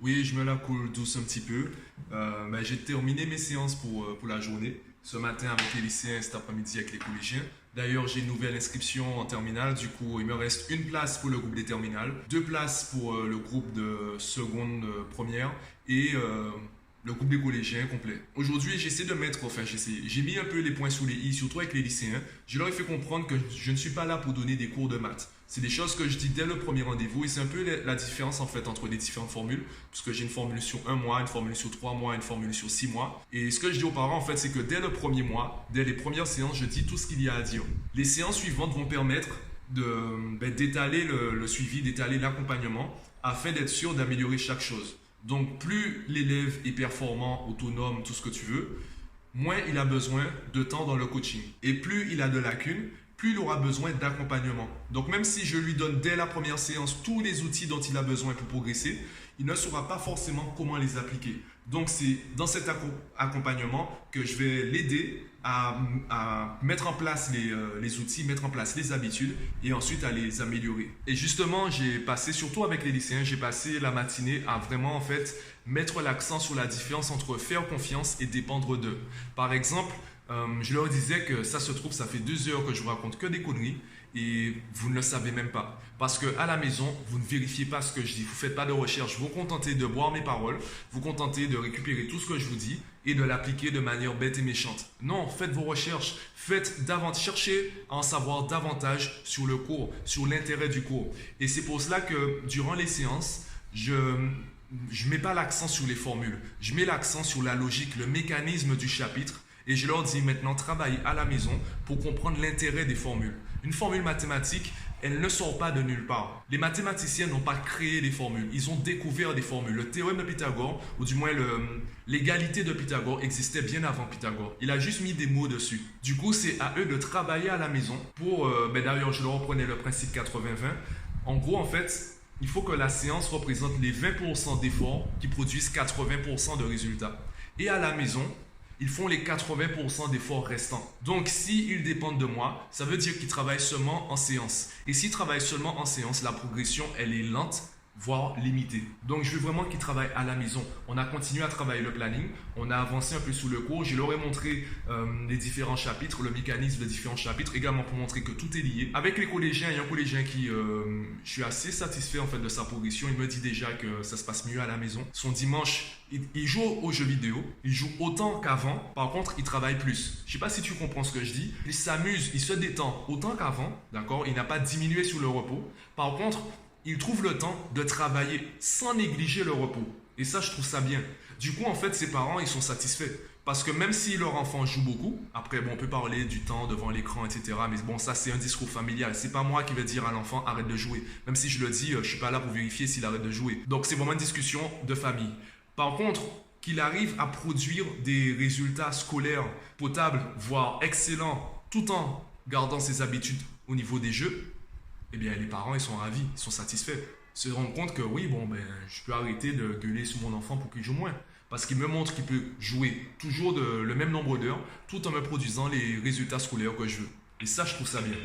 Oui, je me la coule douce un petit peu. J'ai terminé mes séances pour la journée. Ce matin avec les lycéens, cet après-midi avec les collégiens. D'ailleurs, j'ai une nouvelle inscription en terminale. Du coup, il me reste une place pour le groupe des terminales, deux places pour le groupe de seconde, première et le groupe des collégiens complet. Aujourd'hui, j'ai mis un peu les points sous les i, surtout avec les lycéens. Je leur ai fait comprendre que je ne suis pas là pour donner des cours de maths. C'est des choses que je dis dès le premier rendez-vous et c'est un peu la différence en fait entre les différentes formules, parce que j'ai une formule sur un mois, une formule sur 3 mois, une formule sur 6 mois. Et ce que je dis aux parents en fait, c'est que dès le premier mois, dès les premières séances, je dis tout ce qu'il y a à dire. Les séances suivantes vont permettre d'étaler le suivi, d'étaler l'accompagnement, afin d'être sûr d'améliorer chaque chose. Donc plus l'élève est performant, autonome, tout ce que tu veux, moins il a besoin de temps dans le coaching. Et plus il a de lacunes, plus il aura besoin d'accompagnement. Donc même si je lui donne dès la première séance tous les outils dont il a besoin pour progresser, il ne saura pas forcément comment les appliquer. Donc c'est dans cet accompagnement que je vais l'aider à mettre en place les outils, mettre en place les habitudes et ensuite à les améliorer. Et justement, j'ai passé, surtout avec les lycéens, j'ai passé la matinée à vraiment en fait mettre l'accent sur la différence entre faire confiance et dépendre d'eux. Par exemple, je leur disais que ça se trouve, ça fait 2 heures que je vous raconte que des conneries et vous ne le savez même pas. Parce qu'à la maison, vous ne vérifiez pas ce que je dis, vous ne faites pas de recherche, vous vous contentez de boire mes paroles, vous vous contentez de récupérer tout ce que je vous dis et de l'appliquer de manière bête et méchante. Non, faites vos recherches, cherchez à en savoir davantage sur le cours, sur l'intérêt du cours. Et c'est pour cela que durant les séances, je ne mets pas l'accent sur les formules, je mets l'accent sur la logique, le mécanisme du chapitre. Et je leur dis maintenant, travaillez à la maison pour comprendre l'intérêt des formules. Une formule mathématique, elle ne sort pas de nulle part. Les mathématiciens n'ont pas créé des formules, ils ont découvert des formules. Le théorème de Pythagore, ou du moins l'égalité de Pythagore, existait bien avant Pythagore. Il a juste mis des mots dessus. Du coup, c'est à eux de travailler à la maison pour... d'ailleurs, je leur reprenais le principe 80-20. En gros, en fait, il faut que la séance représente les 20% d'efforts qui produisent 80% de résultats. Et à la maison, ils font les 80% d'efforts restants. Donc, s'ils dépendent de moi, ça veut dire qu'ils travaillent seulement en séance. Et s'ils travaillent seulement en séance, la progression, elle est lente, voire limitée. Donc, je veux vraiment qu'ils travaillent à la maison. On a continué à travailler le planning, on a avancé un peu sous le cours. Je leur ai montré les différents chapitres, le mécanisme des différents chapitres, également pour montrer que tout est lié. Avec les collégiens, il y a un collégien qui, je suis assez satisfait en fait de sa progression. Il me dit déjà que ça se passe mieux à la maison. Son dimanche, il joue aux jeux vidéo, il joue autant qu'avant, par contre il travaille plus. Je sais pas si tu comprends ce que je dis, il s'amuse, il se détend autant qu'avant, d'accord. Il n'a pas diminué sur le repos, par contre il trouve le temps de travailler sans négliger le repos. Et ça je trouve ça bien. Du coup en fait ses parents ils sont satisfaits. Parce que même si leur enfant joue beaucoup, après bon, on peut parler du temps devant l'écran, etc. Mais bon, ça c'est un discours familial. C'est pas moi qui vais dire à l'enfant arrête de jouer. Même si je le dis, je suis pas là pour vérifier s'il arrête de jouer. Donc c'est vraiment une discussion de famille. Par contre, qu'il arrive à produire des résultats scolaires potables, voire excellents, tout en gardant ses habitudes au niveau des jeux, eh bien les parents ils sont ravis, ils sont satisfaits. Ils se rendent compte que oui, bon, je peux arrêter de gueuler sur mon enfant pour qu'il joue moins. Parce qu'il me montre qu'il peut jouer toujours le même nombre d'heures tout en me produisant les résultats scolaires que je veux. Et ça, je trouve ça bien.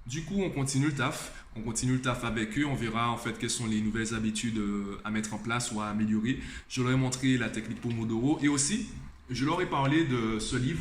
Du coup, on continue le taf. On continue le taf avec eux. On verra en fait quelles sont les nouvelles habitudes à mettre en place ou à améliorer. Je leur ai montré la technique Pomodoro et aussi, je leur ai parlé de ce livre.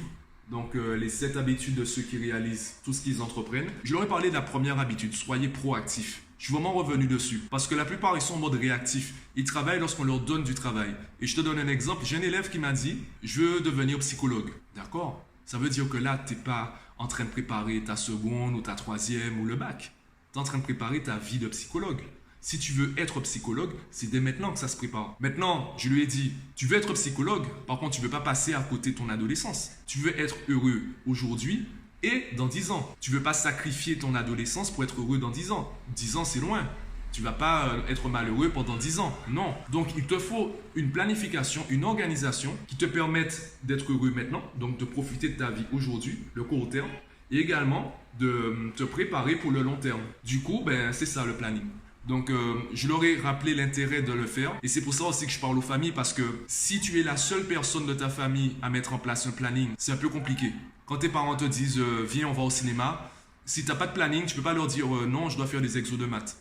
Donc, les 7 habitudes de ceux qui réalisent tout ce qu'ils entreprennent. Je leur ai parlé de la première habitude, soyez proactifs. Je suis vraiment revenu dessus parce que la plupart, ils sont en mode réactif. Ils travaillent lorsqu'on leur donne du travail. Et je te donne un exemple. J'ai un élève qui m'a dit, je veux devenir psychologue. D'accord? Ça veut dire que là, tu n'es pas en train de préparer ta seconde ou ta troisième ou le bac. Tu es en train de préparer ta vie de psychologue. Si tu veux être psychologue, c'est dès maintenant que ça se prépare. Maintenant, je lui ai dit, tu veux être psychologue, par contre, tu ne veux pas passer à côté de ton adolescence. Tu veux être heureux aujourd'hui et dans 10 ans. Tu ne veux pas sacrifier ton adolescence pour être heureux dans 10 ans. 10 ans, c'est loin. Tu ne vas pas être malheureux pendant 10 ans. Non. Donc, il te faut une planification, une organisation qui te permette d'être heureux maintenant, donc de profiter de ta vie aujourd'hui, le court terme, et également de te préparer pour le long terme. Du coup, c'est ça le planning. Donc, je leur ai rappelé l'intérêt de le faire. Et c'est pour ça aussi que je parle aux familles, parce que si tu es la seule personne de ta famille à mettre en place un planning, c'est un peu compliqué. Quand tes parents te disent viens, on va au cinéma, si tu n'as pas de planning, tu ne peux pas leur dire non, je dois faire des exos de maths.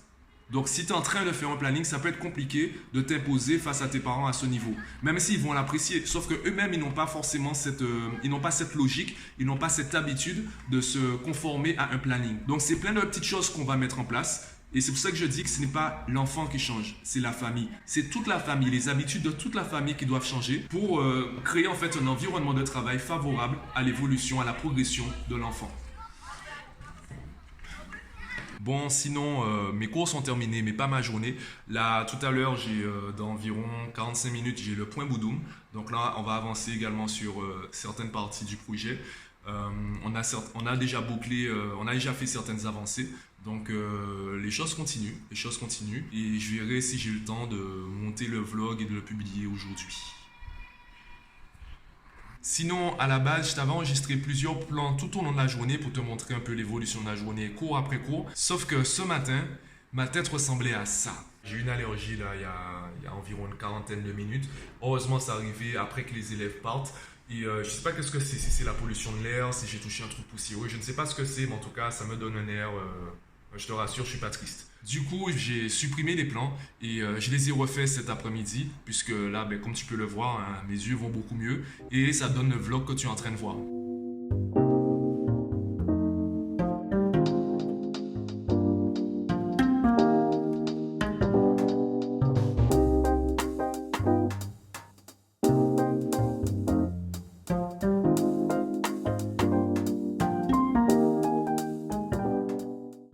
Donc, si tu es en train de faire un planning, ça peut être compliqué de t'imposer face à tes parents à ce niveau. Même s'ils vont l'apprécier. Sauf qu'eux-mêmes, ils n'ont pas forcément ils n'ont pas cette logique, ils n'ont pas cette habitude de se conformer à un planning. Donc, c'est plein de petites choses qu'on va mettre en place. Et c'est pour ça que je dis que ce n'est pas l'enfant qui change, c'est la famille. C'est toute la famille, les habitudes de toute la famille qui doivent changer pour créer en fait un environnement de travail favorable à l'évolution, à la progression de l'enfant. Bon, sinon, mes cours sont terminés, mais pas ma journée. Là, tout à l'heure, dans environ 45 minutes, j'ai le point Boudoum. Donc là, on va avancer également sur certaines parties du projet. On a déjà bouclé, on a déjà fait certaines avancées. Donc les choses continuent, et je verrai si j'ai le temps de monter le vlog et de le publier aujourd'hui. Sinon, à la base, je t'avais enregistré plusieurs plans tout au long de la journée pour te montrer un peu l'évolution de la journée, cours après cours. Sauf que ce matin, ma tête ressemblait à ça. J'ai eu une allergie là, il y a environ une quarantaine de minutes. Heureusement, c'est arrivé après que les élèves partent. Et je ne sais pas ce que c'est, si c'est la pollution de l'air, si j'ai touché un truc poussiéreux. Je ne sais pas ce que c'est, mais en tout cas, ça me donne un air. Je te rassure, je ne suis pas triste. Du coup, j'ai supprimé les plans et je les ai refaits cet après-midi, puisque là, comme tu peux le voir, hein, mes yeux vont beaucoup mieux et ça donne le vlog que tu es en train de voir.